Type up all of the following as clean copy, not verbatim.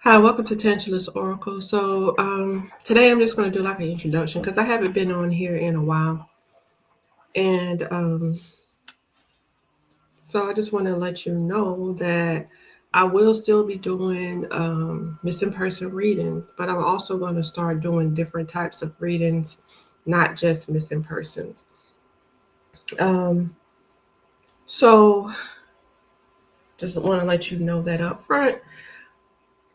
Hi, welcome to Tantalus Oracle. So today I'm just going to do like an introduction because I haven't been on here in a while. And so I just want to let you know that I will still be doing missing person readings, but I'm also going to start doing different types of readings, not just missing persons. Um, so just want to let you know that up front.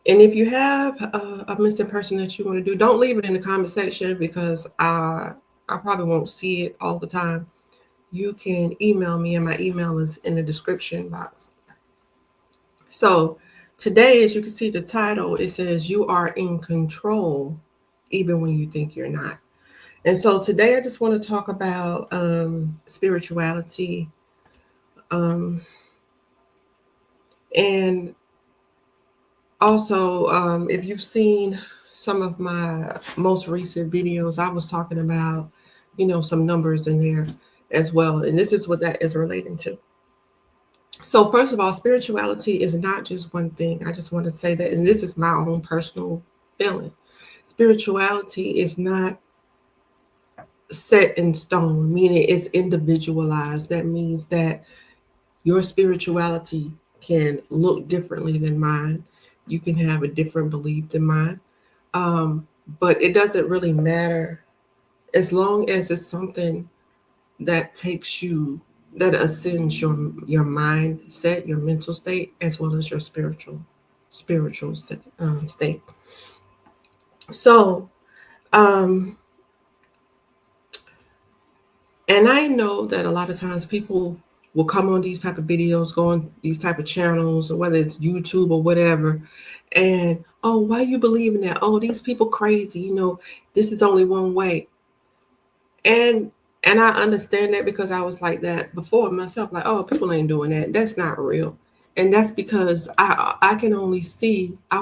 And if you have a missing person that you want to do, don't leave it in the comment section because I probably won't see it all the time. You can email me, and my email is in the description box. So today, as you can see the title, it says you are in control even when you think you're not. And so today I just want to talk about spirituality. And also, if you've seen some of my most recent videos, I was talking about, some numbers in there as well. And this is what that is relating to. So, first of all, spirituality is not just one thing. I just want to say that, and this is my own personal feeling. Spirituality is not set in stone, meaning it's individualized. That means that your spirituality can look differently than mine. You can have a different belief than mine. But it doesn't really matter as long as it's something that takes you, that ascends your mindset, your mental state, as well as your spiritual state. So, um, and I know that a lot of times people will come on these type of videos, go on these type of channels, or whether it's YouTube or whatever, and oh, why you believe in that? Oh, these people crazy. This is only one way. And I understand that because I was like that before myself, like, oh, people ain't doing that. That's not real. And that's because I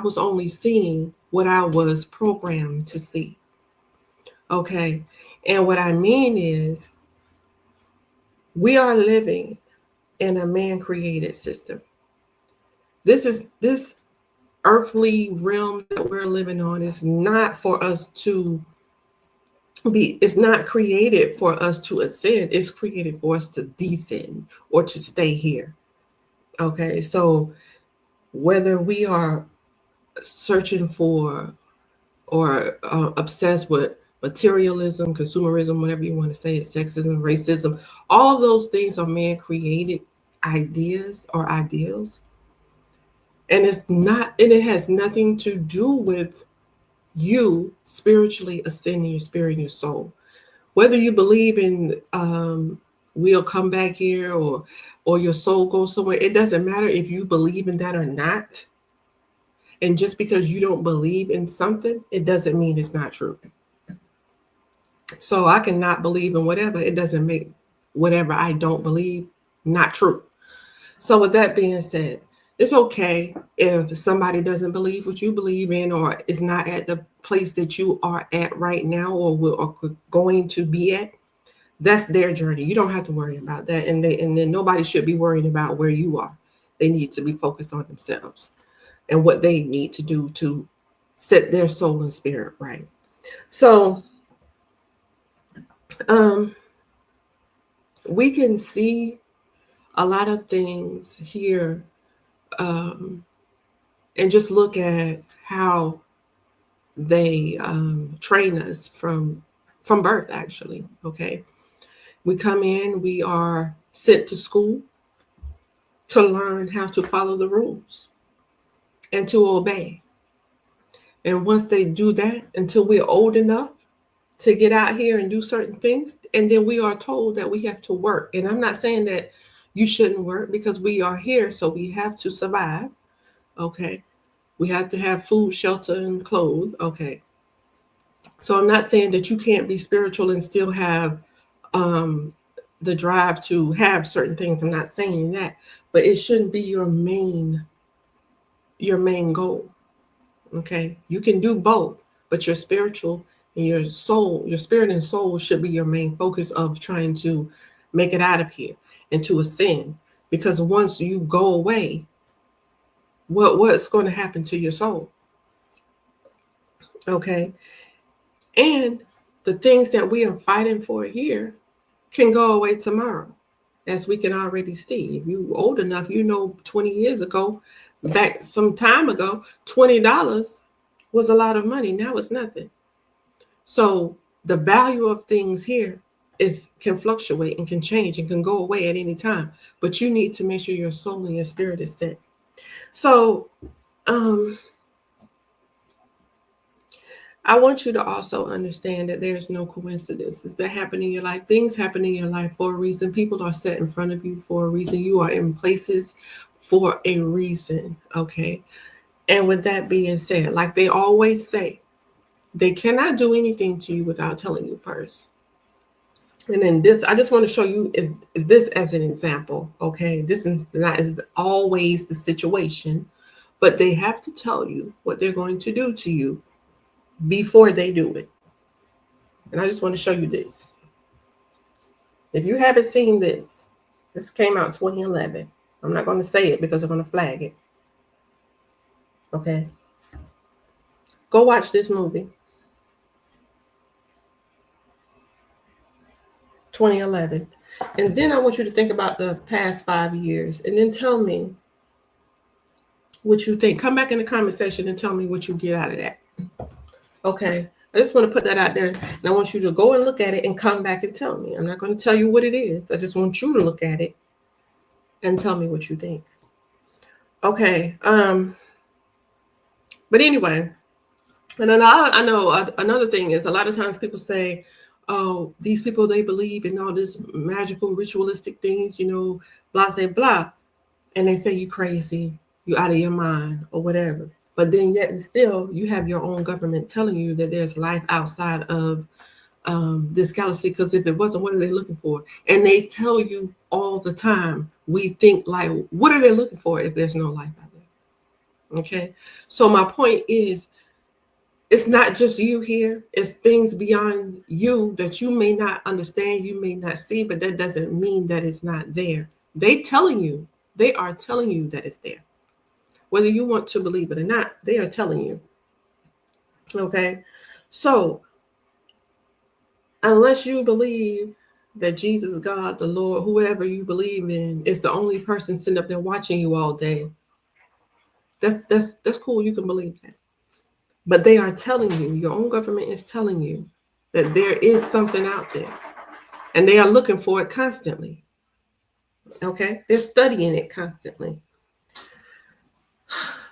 was only seeing what I was programmed to see. Okay. And what I mean is we are living in a man created system. This earthly realm that we're living on is not for us to it's not created for us to ascend. It's created for us to descend or to stay here. Okay, so whether we are searching for or obsessed with materialism, consumerism, whatever you want to say, it's sexism, racism, all of those things are man created ideas or ideals. And it has nothing to do with you spiritually ascending your spirit and your soul. Whether you believe in we'll come back here or your soul goes somewhere, it doesn't matter if you believe in that or not. And just because you don't believe in something, it doesn't mean it's not true. So I cannot believe in whatever. It doesn't make whatever I don't believe not true. So with that being said, it's okay if somebody doesn't believe what you believe in or is not at the place that you are at right now or going to be at. That's their journey. You don't have to worry about that. And then nobody should be worrying about where you are. They need to be focused on themselves and what they need to do to set their soul and spirit right. So we can see a lot of things here, and just look at how they train us from birth. Actually, okay, we come in, we are sent to school to learn how to follow the rules and to obey. And once they do that, until we're old enough to get out here and do certain things, and then we are told that we have to work. And I'm not saying that you shouldn't work because we are here, so we have to survive. Okay. We have to have food, shelter, and clothes. Okay. So I'm not saying that you can't be spiritual and still have um, the drive to have certain things. I'm not saying that, but it shouldn't be your main goal. Okay. You can do both, but your spiritual and your soul, your spirit and soul should be your main focus of trying to make it out of here and to ascend. Because once you go away, what's going to happen to your soul? Okay. And the things that we are fighting for here can go away tomorrow, as we can already see. If you old enough, 20 years ago, back some time ago, $20 was a lot of money. Now it's nothing. So the value of things here is can fluctuate and can change and can go away at any time. But you need to make sure your soul and your spirit is set. So um I want you to also understand that there's no coincidences that happen in your life. Things happen in your life for a reason. People are set in front of you for a reason. You are in places for a reason. Okay. And with that being said, like they always say, they cannot do anything to you without telling you first. And then this, I just want to show you is this as an example. Okay. This is not is always the situation, but they have to tell you what they're going to do to you before they do it. And I just want to show you this. If you haven't seen this, this came out 2011. I'm not going to say it because I'm going to flag it. Okay. Go watch this movie. 2011. And then I want you to think about the past 5 years and then tell me what you think. Come back in the comment section and tell me what you get out of that. Okay. I just want to put that out there. And I want you to go and look at it and come back and tell me. I'm not going to tell you what it is. I just want you to look at it and tell me what you think. Okay. But anyway, and then I know another thing is a lot of times people say, oh, these people, they believe in all this magical, ritualistic things, blah, blah, blah. And they say you crazy, you out of your mind or whatever. But then yet and still, you have your own government telling you that there's life outside of this galaxy. Because if it wasn't, what are they looking for? And they tell you all the time, we think like, what are they looking for if there's no life out there? Okay. So my point is, it's not just you here. It's things beyond you that you may not understand, you may not see, but that doesn't mean that it's not there. They are telling you that it's there. Whether you want to believe it or not, they are telling you. Okay. So unless you believe that Jesus, God, the Lord, whoever you believe in, is the only person sitting up there watching you all day, that's cool. You can believe that. But they are telling you, your own government is telling you that there is something out there and they are looking for it constantly. Okay. They're studying it constantly.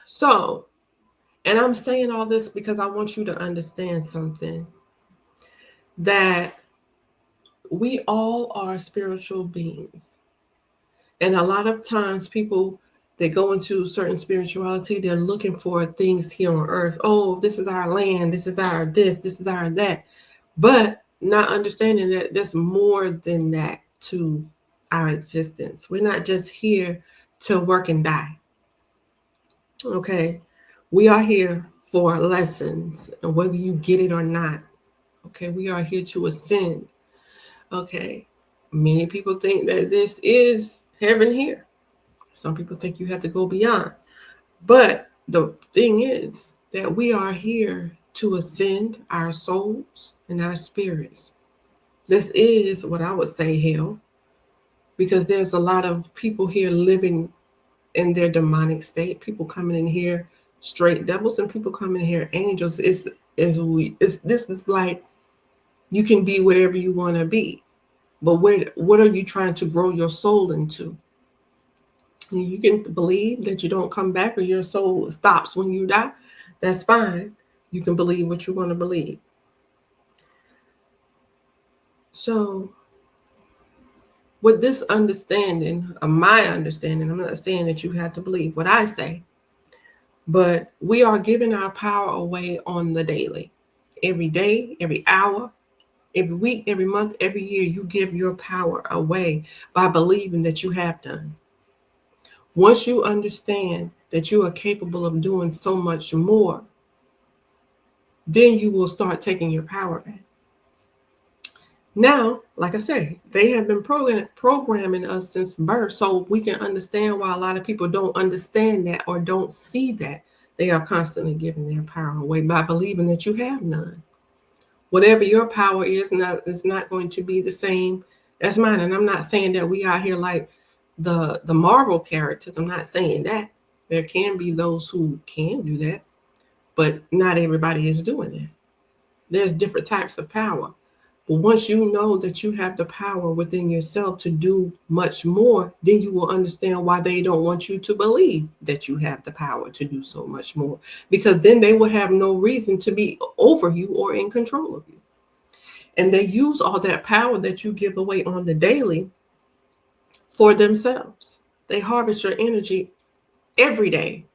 So, and I'm saying all this because I want you to understand something, that we all are spiritual beings. And a lot of times people, they go into certain spirituality, they're looking for things here on earth. Oh, this is our land. This is our this is our that. But not understanding that there's more than that to our existence. We're not just here to work and die. Okay. We are here for lessons, and whether you get it or not. Okay. We are here to ascend. Okay. Many people think that this is heaven here. Some people think you have to go beyond. But the thing is that we are here to ascend our souls and our spirits. This is what I would say hell, because there's a lot of people here living in their demonic state. People coming in here straight devils, and people coming in here angels. This is like, you can be whatever you want to be, but what are you trying to grow your soul into? You can believe that you don't come back or your soul stops when you die. That's fine. You can believe what you want to believe. So with this understanding, my understanding, I'm not saying that you have to believe what I say, but we are giving our power away on the daily. Every day, every hour, every week, every month, every year, you give your power away by believing that you have done. Once you understand that you are capable of doing so much more, then you will start taking your power back. Now, like I say, they have been programming us since birth, so we can understand why a lot of people don't understand that or don't see that. They are constantly giving their power away by believing that you have none. Whatever your power is not going to be the same as mine. And I'm not saying that we are here like the Marvel characters. I'm not saying that. There can be those who can do that, but not everybody is doing that. There's different types of power. But once you know that you have the power within yourself to do much more, then you will understand why they don't want you to believe that you have the power to do so much more. Because then they will have no reason to be over you or in control of you. And they use all that power that you give away on the daily for themselves. They harvest your energy every day.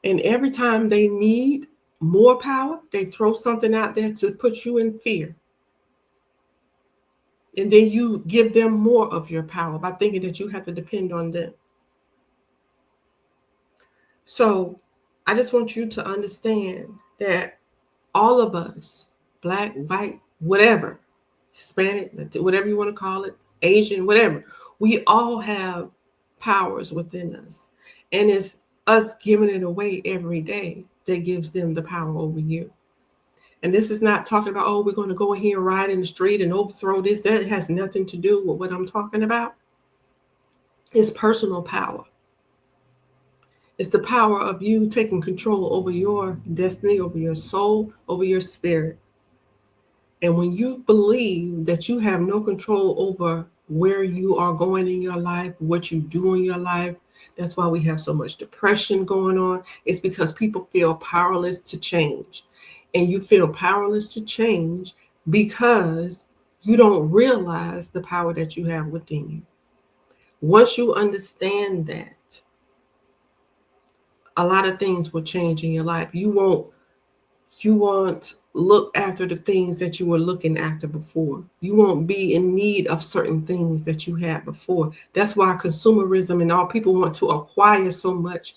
And every time they need more power, they throw something out there to put you in fear. And then you give them more of your power by thinking that you have to depend on them. So I just want you to understand that all of us, black, white, whatever, Hispanic, whatever you want to call it, Asian, whatever, we all have powers within us. And it's us giving it away every day that gives them the power over you. And this is not talking about, oh, we're going to go in here and ride in the street and overthrow this. That has nothing to do with what I'm talking about. It's personal power. It's the power of you taking control over your destiny, over your soul, over your spirit. And when you believe that you have no control over where you are going in your life, what you do in your life, that's why we have so much depression going on. It's because people feel powerless to change. And you feel powerless to change because you don't realize the power that you have within you. Once you understand that, a lot of things will change in your life. You won't look after the things that you were looking after before. You won't be in need of certain things that you had before. That's why consumerism and all people want to acquire so much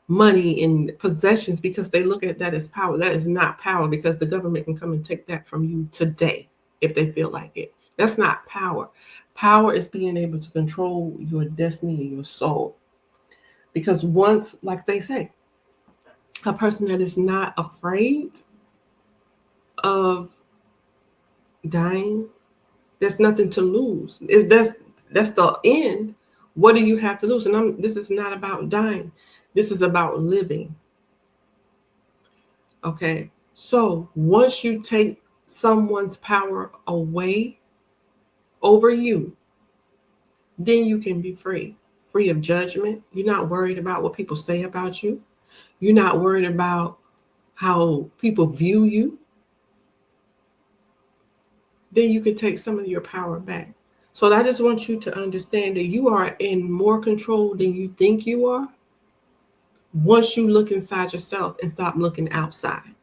money and possessions, because they look at that as power. That is not power, because the government can come and take that from you today if they feel like it. That's not power. Power is being able to control your destiny and your soul. Because once, like they say, a person that is not afraid of dying, there's nothing to lose. If that's the end, what do you have to lose? And this is not about dying. This is about living. Okay. So once you take someone's power away over you, then you can be free of judgment. You're not worried about what people say about you. You're not worried about how people view you. Then you can take some of your power back. So I just want you to understand that you are in more control than you think you are once you look inside yourself and stop looking outside.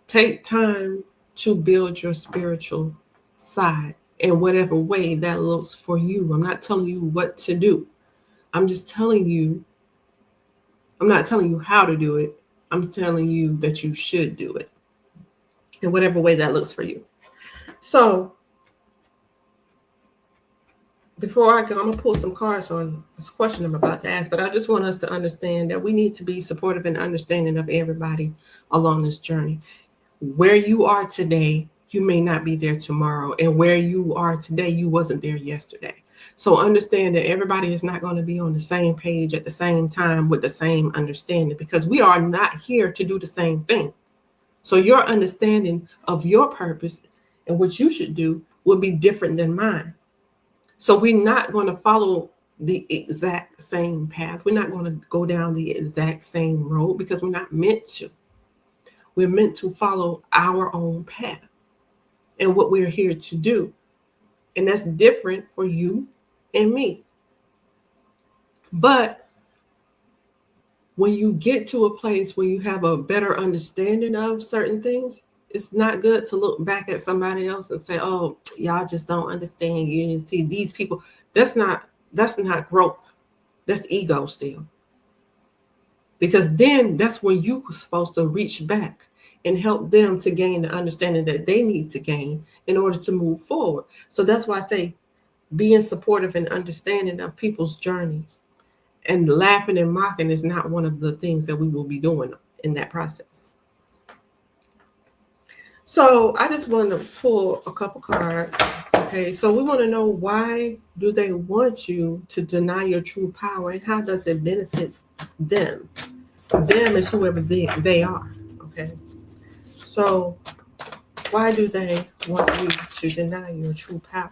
Take time to build your spiritual side in whatever way that looks for you. I'm not telling you what to do. I'm just telling you, I'm not telling you how to do it. I'm telling you that you should do it in whatever way that looks for you. So before I go, I'm going to pull some cards on this question I'm about to ask, but I just want us to understand that we need to be supportive and understanding of everybody along this journey. Where you are today, you may not be there tomorrow. And where you are today, you wasn't there yesterday. So understand that everybody is not going to be on the same page at the same time with the same understanding, because we are not here to do the same thing. So your understanding of your purpose and what you should do will be different than mine. So we're not going to follow the exact same path. We're not going to go down the exact same road, because we're not meant to. We're meant to follow our own path and what we're here to do. And that's different for you and me. But when you get to a place where you have a better understanding of certain things, it's not good to look back at somebody else and say, oh, y'all just don't understand. You see these people. That's not growth. That's ego still. Because then that's when you were supposed to reach back and help them to gain the understanding that they need to gain in order to move forward. So that's why I say being supportive and understanding of people's journeys, and laughing and mocking is not one of the things that we will be doing in that process. So I just want to pull a couple cards. Okay, so we want to know, why do they want you to deny your true power, and how does it benefit them? Them is whoever they are. Okay, so why do they want you to deny your true power?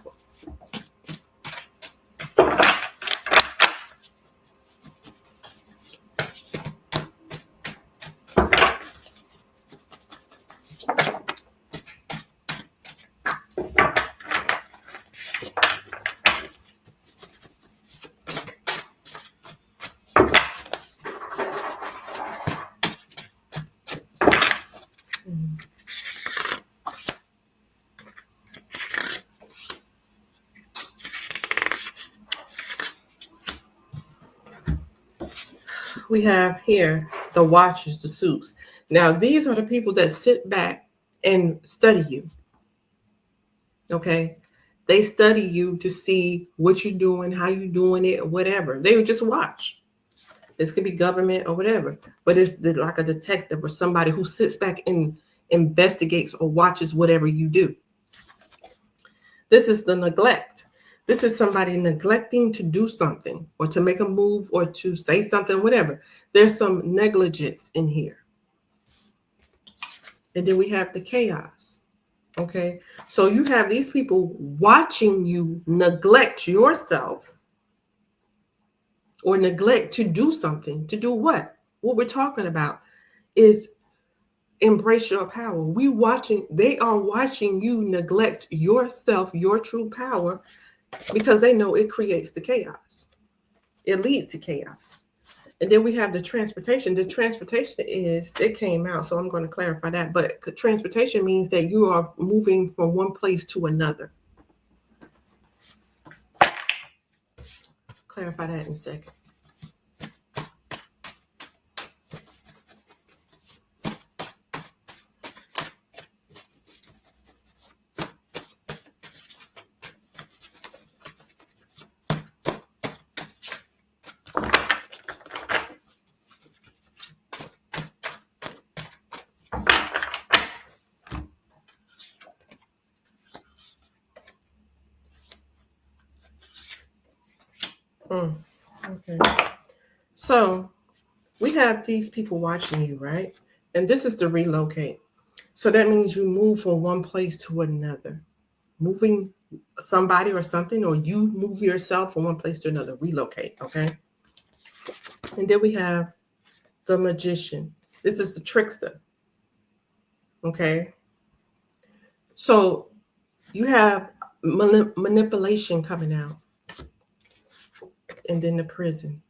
We have here the watchers, the suits. Now, these are the people that sit back and study you. Okay, they study you to see what you're doing, how you're doing it, whatever. They would just watch. This could be government or whatever, but it's like a detective or somebody who sits back and investigates or watches whatever you do. This is the neglect. This is somebody neglecting to do something or to make a move or to say something, whatever. There's some negligence in here. And then we have the chaos. Okay, so you have these people watching you neglect yourself or neglect to do something. To do what? What we're talking about is embrace your power. They are watching you neglect yourself, your true power, because they know it creates the chaos. It leads to chaos. And then we have the transportation. The transportation it came out, so I'm going to clarify that. But transportation means that you are moving from one place to another. Clarify that in a second. Okay. So we have these people watching you, right? And this is to relocate. So that means you move from one place to another. Moving somebody or something, or you move yourself from one place to another. Relocate, okay? And then we have the magician. This is the trickster. Okay. So you have manipulation coming out. And then the prison.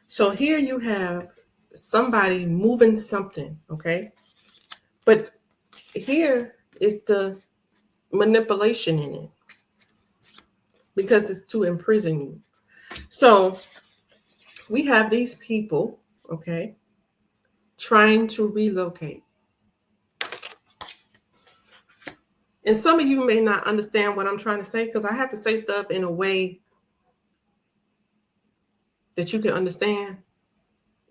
So here you have somebody moving something, okay? But here is the manipulation in it, because it's to imprison you. So we have these people, okay, trying to relocate. And some of you may not understand what I'm trying to say, because I have to say stuff in a way that you can understand,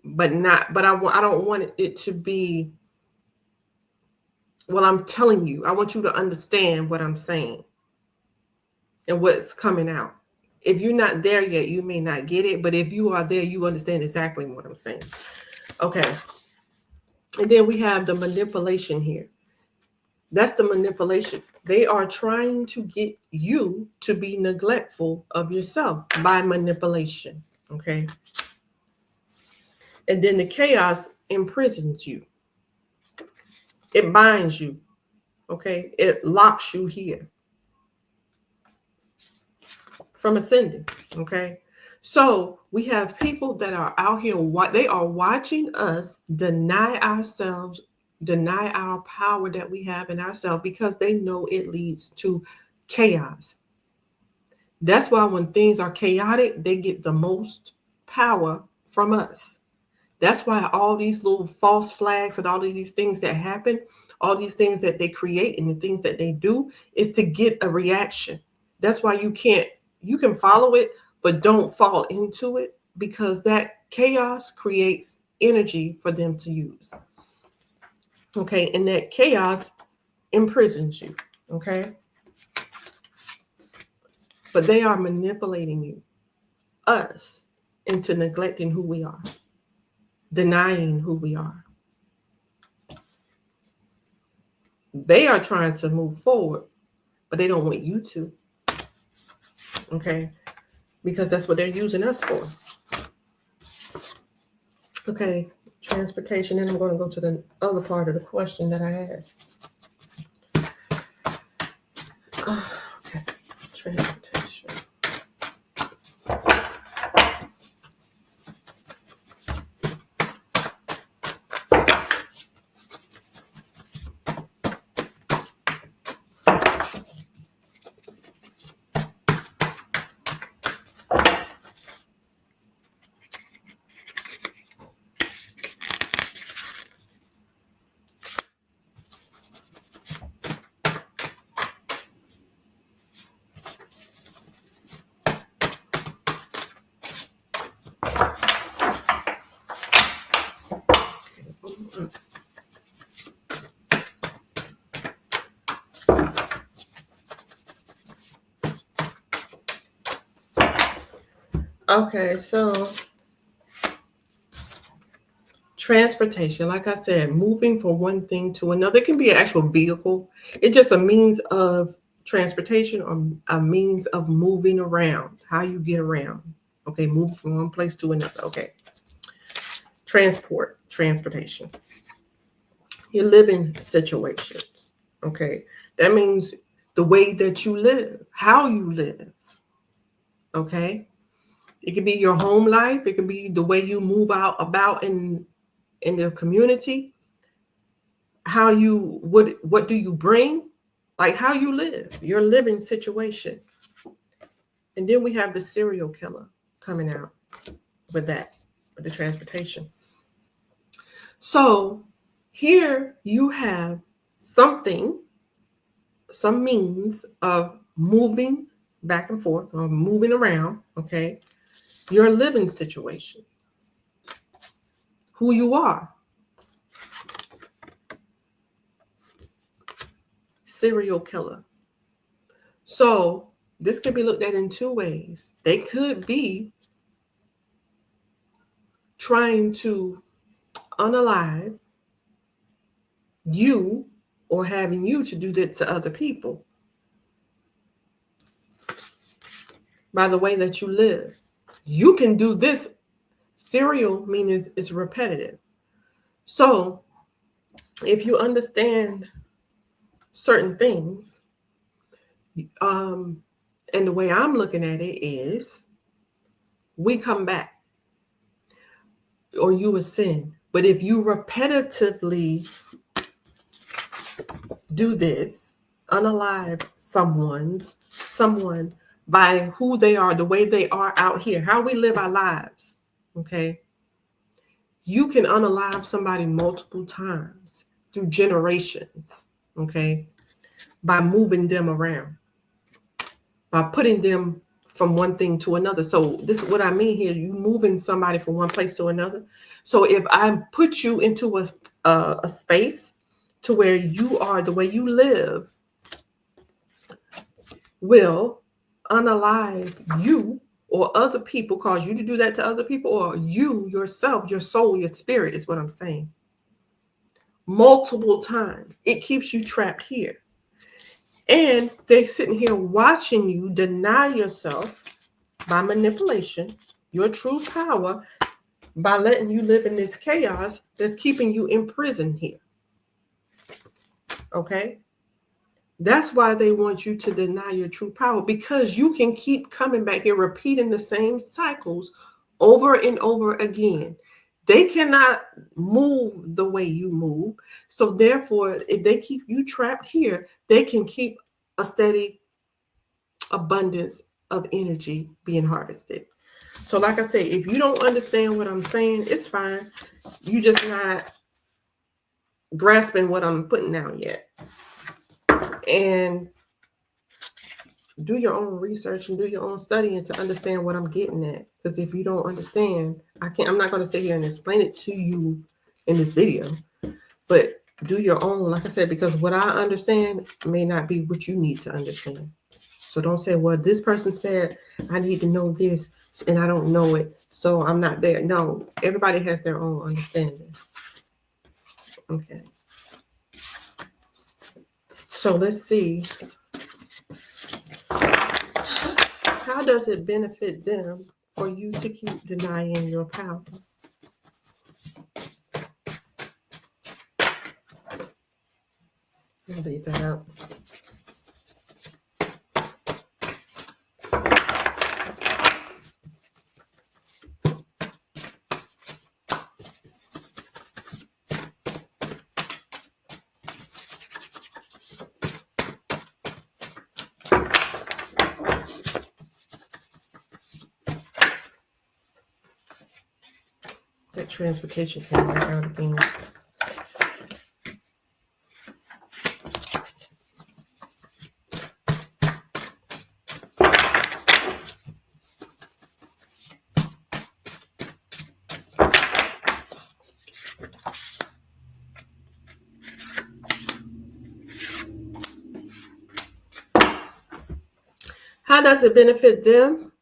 but I don't want it to be what I'm telling you. I want you to understand what I'm saying and what's coming out. If you're not there yet, you may not get it, but if you are there, you understand exactly what I'm saying. Okay. And then we have the manipulation here. That's the manipulation. They are trying to get you to be neglectful of yourself by manipulation. Okay. And then the chaos imprisons you. It binds you. Okay. It locks you here from ascending. Okay. So we have people that are out here, they are watching us deny ourselves, deny our power that we have in ourselves, because they know it leads to chaos. That's why when things are chaotic, they get the most power from us. That's why all these little false flags and all of these things that happen, all these things that they create and the things that they do is to get a reaction. That's why you can follow it, but don't fall into it, because that chaos creates energy for them to use. Okay, and that chaos imprisons you. Okay, but they are manipulating you, us, into neglecting who we are, denying who we are. They are trying to move forward, but they don't want you to. Okay, because that's what they're using us for. Okay, transportation, and I'm going to go to the other part of the question that I asked. Okay, transportation. Okay, so transportation, like I said, moving from one thing to another. It can be an actual vehicle. It's just a means of transportation or a means of moving around, how you get around. Okay, move from one place to another. Okay. Transportation. Your living situations. Okay. That means the way that you live, how you live. Okay. It could be your home life. It could be the way you move out about in the community. How you what do you bring? Like how you live, your living situation. And then we have the serial killer coming out with that, with the transportation. So here you have something, some means of moving back and forth or moving around, okay? Your living situation, who you are. Serial killer. So this can be looked at in two ways. They could be trying to unalive you or having you to do that to other people by the way that you live. You can do this. Serial means it's repetitive. So if you understand certain things, and the way I'm looking at it is we come back or you ascend. But if you repetitively do this, unalive someone by who they are, the way they are out here, how we live our lives, okay? You can unalive somebody multiple times through generations, okay? By moving them around, by putting them from one thing to another. So this is what I mean here. You moving somebody from one place to another. So if I put you into a space to where you are, the way you live will unalive you or other people, cause you to do that to other people, or you yourself, your soul, your spirit is what I'm saying. Multiple times. It keeps you trapped here. And they're sitting here watching you deny yourself by manipulation, your true power, by letting you live in this chaos that's keeping you in prison here. Okay? That's why they want you to deny your true power, because you can keep coming back here, repeating the same cycles over and over again. They cannot move the way you move. So therefore, if they keep you trapped here, they can keep a steady abundance of energy being harvested. So like I said, if you don't understand what I'm saying, it's fine. You just not grasping what I'm putting out yet. And do your own research and do your own studying to understand what I'm getting at. Because if you don't understand, I'm not going to sit here and explain it to you in this video, but do your own, like I said, because what I understand may not be what you need to understand. So don't say, well, this person said I need to know this and I don't know it, so I'm not there. No, everybody has their own understanding. Okay. So let's see. How does it benefit them for you to keep denying your power? I'll leave that out. That transportation came back out again. How does it benefit them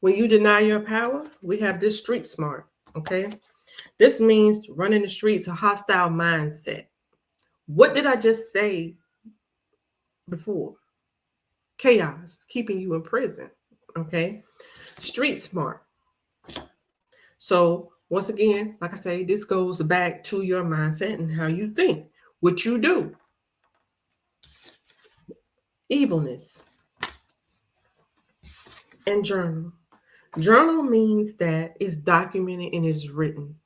when you deny your power? We have this street smart, okay? This means running the streets, a hostile mindset. What did I just say before? Chaos, keeping you in prison, okay? Street smart. So once again, like I say, this goes back to your mindset and how you think, what you do. Evilness. And journal. Journal means that it's documented and it's written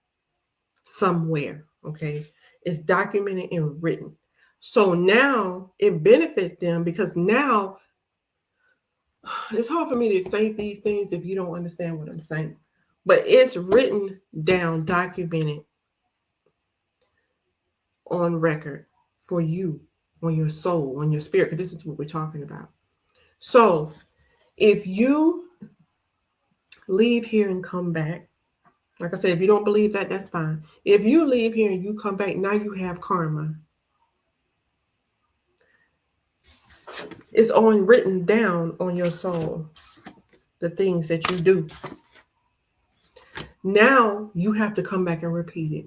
somewhere, okay? It's documented and written. So now it benefits them because now it's hard for me to say these things if you don't understand what I'm saying. But it's written down, documented on record for you, on your soul, on your spirit, because this is what we're talking about. So if you leave here and come back, like I said, if you don't believe that, that's fine. If you leave here and you come back, now you have karma. It's on written down on your soul, the things that you do. Now you have to come back and repeat it.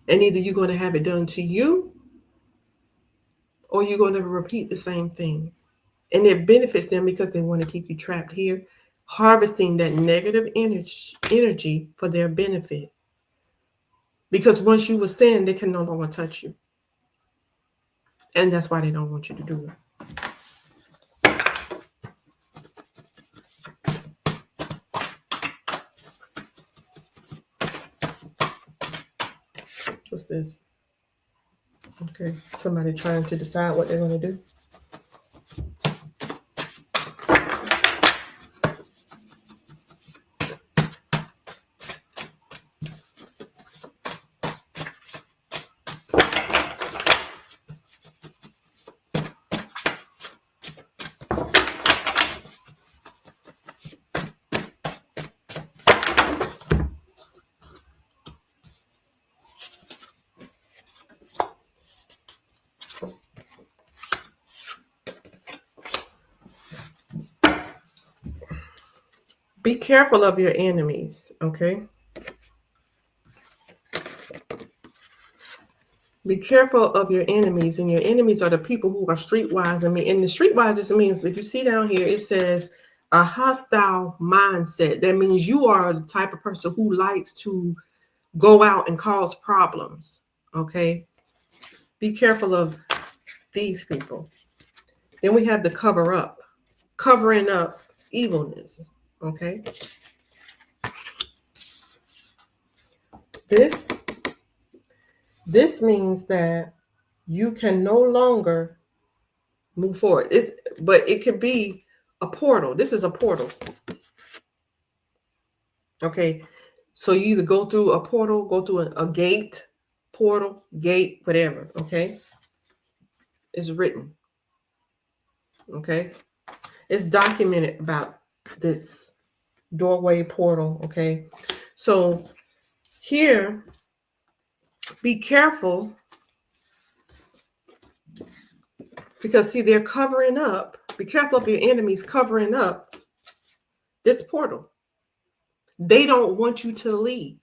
And either you're going to have it done to you or you're going to repeat the same things. And it benefits them because they want to keep you trapped here, harvesting that negative energy for their benefit. Because once you ascend, they can no longer touch you. And that's why they don't want you to do it. What's this? Okay, somebody trying to decide what they're going to do. Be careful of your enemies, okay? Be careful of your enemies, and your enemies are the people who are streetwise. And the streetwise just means, if you see down here, it says a hostile mindset. That means you are the type of person who likes to go out and cause problems, okay? Be careful of these people. Then we have the cover up, covering up evilness, okay? This means that you can no longer move forward. But it could be a portal. This is a portal. Okay. So you either go through a portal, go through a gate, portal, gate, whatever. Okay. It's written. Okay. It's documented about this doorway portal. Okay. So here, be careful, because see, they're covering up. Be careful of your enemies covering up this portal. They don't want you to leave.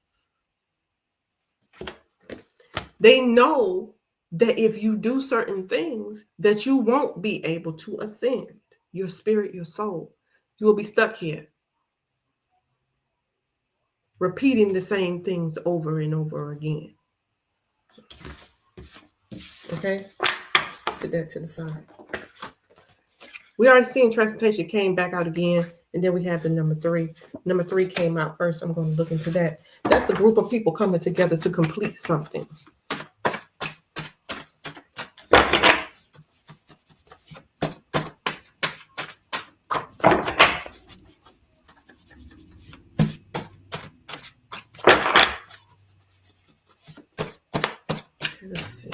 They know that if you do certain things, that you won't be able to ascend. Your spirit, your soul, you will be stuck here, repeating the same things over and over again. Okay, sit that to the side. We already seen transportation came back out again, and then we have the number 3. Number 3 came out first. I'm going to look into that. That's a group of people coming together to complete something. Let's see.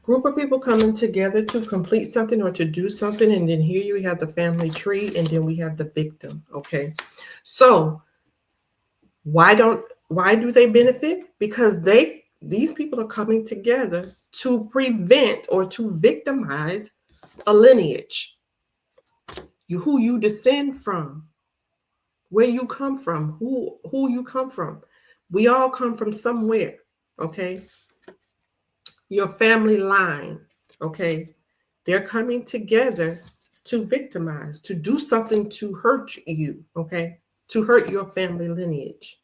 Group of people coming together to complete something or to do something, and then here you have the family tree, and then we have the victim. Okay, so why do they benefit? Because these people are coming together to prevent or to victimize a lineage. Who you descend from, where you come from, who you come from. We all come from somewhere. Okay, your family line. Okay, they're coming together to victimize, to do something to hurt you. Okay, to hurt your family lineage.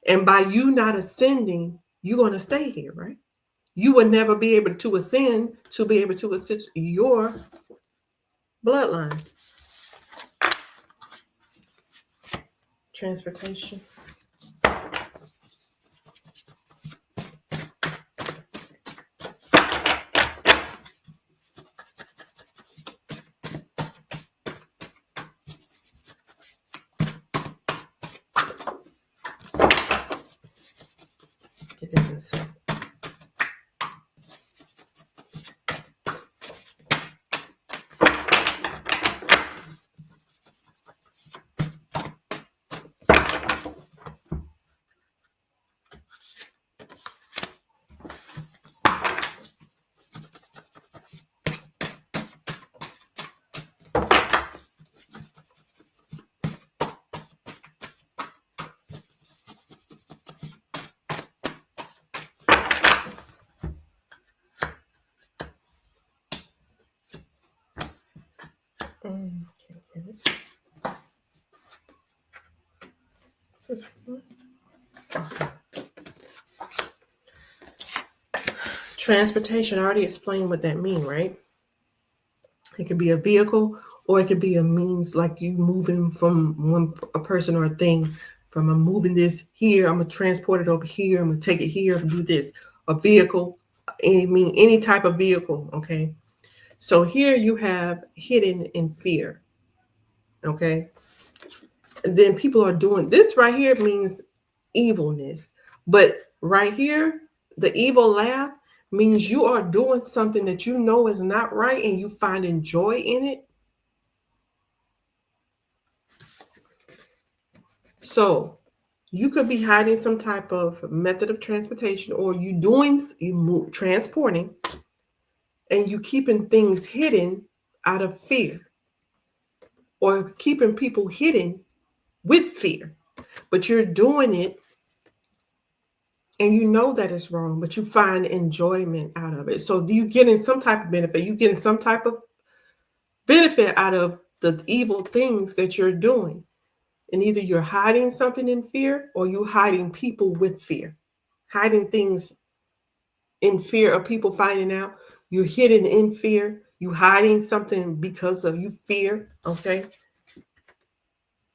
And by you not ascending, you're going to stay here, right? You would never be able to ascend to be able to assist your bloodline. Transportation. Get it inside. Transportation, I already explained what that means, right? It could be a vehicle, or it could be a means, like you moving from a person or a thing. From I'm moving this here, I'm gonna transport it over here, I'm gonna take it here and do this. A vehicle, any type of vehicle, okay? So here you have hidden in fear, okay? And then people are doing this right here means evilness. But right here, the evil laugh means you are doing something that you know is not right and you finding joy in it. So you could be hiding some type of method of transportation, or transporting, and you keeping things hidden out of fear, or keeping people hidden with fear. But you're doing it and you know that it's wrong, but you find enjoyment out of it. So you getting some type of benefit. You getting some type of benefit out of the evil things that you're doing. And either you're hiding something in fear, or you hiding people with fear. Hiding things in fear of people finding out. You're hidden in fear. You hiding something because of you fear, okay?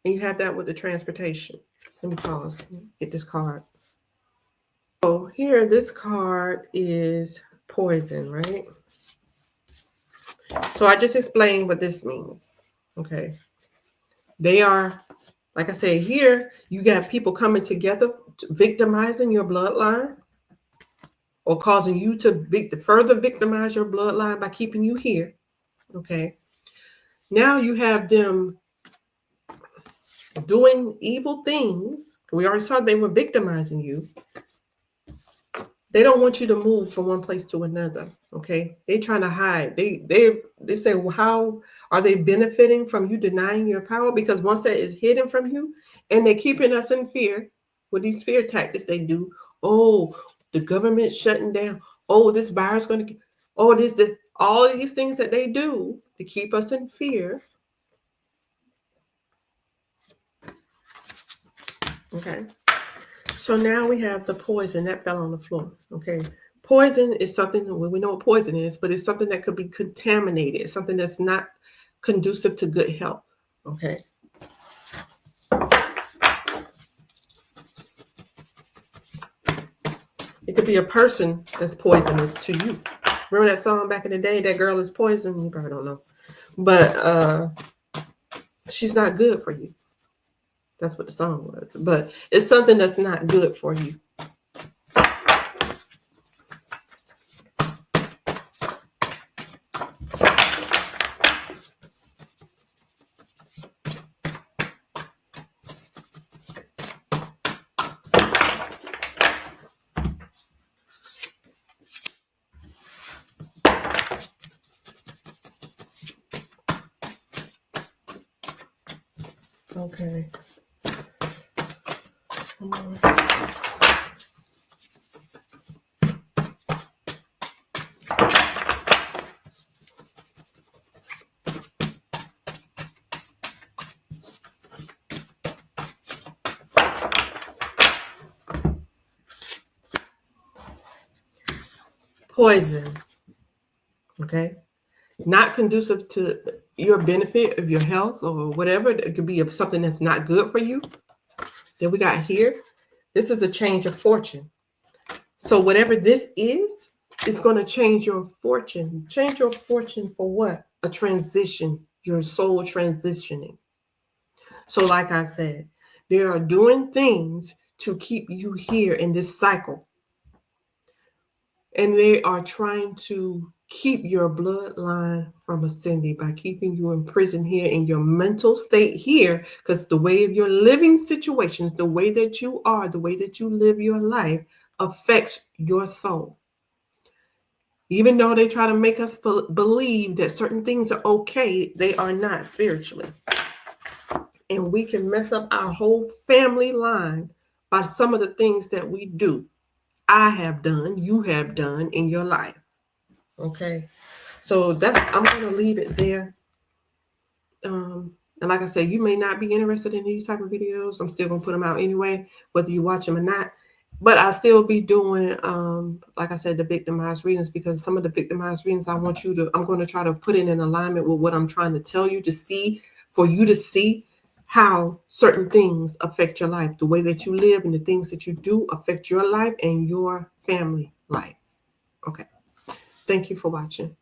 And you have that with the transportation. Let me pause. Get this card. So here, this card is poison, right? So I just explained what this means. Okay. They are, like I said, here you got people coming together, victimizing your bloodline or causing you to further victimize your bloodline by keeping you here. Okay. Now you have them doing evil things. We already saw they were victimizing you. They don't want you to move from one place to another. Okay, they trying to hide. They say, well, how are they benefiting from you denying your power? Because once that is hidden from you, and they're keeping us in fear with these fear tactics they do. Oh, the government shutting down. Oh, this virus going to. Oh, all of these things that they do to keep us in fear. Okay. So now we have the poison that fell on the floor. Okay. Poison is something that we know what poison is, but it's something that could be contaminated, something that's not conducive to good health. Okay. It could be a person that's poisonous to you. Remember that song back in the day, That Girl Is Poison? You probably don't know. But she's not good for you. That's what the song was. But it's something that's not good for you. Okay. Come on. Poison. Okay. Not conducive to your benefit of your health or whatever. It could be something that's not good for you. That we got here. This is a change of fortune. So whatever this is, it's going to change your fortune. Change your fortune for what? A transition, your soul transitioning. So like I said, they are doing things to keep you here in this cycle. And they are trying to keep your bloodline from ascending by keeping you in prison here in your mental state here, because the way of your living situations, the way that you are, the way that you live your life affects your soul. Even though they try to make us believe that certain things are okay, they are not spiritually. And we can mess up our whole family line by some of the things that we do. I have done, you have done in your life. Okay. So I'm going to leave it there. And like I said, you may not be interested in these type of videos. I'm still going to put them out anyway, whether you watch them or not. But I'll still be doing, like I said, the victimized readings, because some of the victimized readings I'm going to try to put it in alignment with what I'm trying to tell you for you to see how certain things affect your life. The way that you live and the things that you do affect your life and your family life. Okay. Thank you for watching.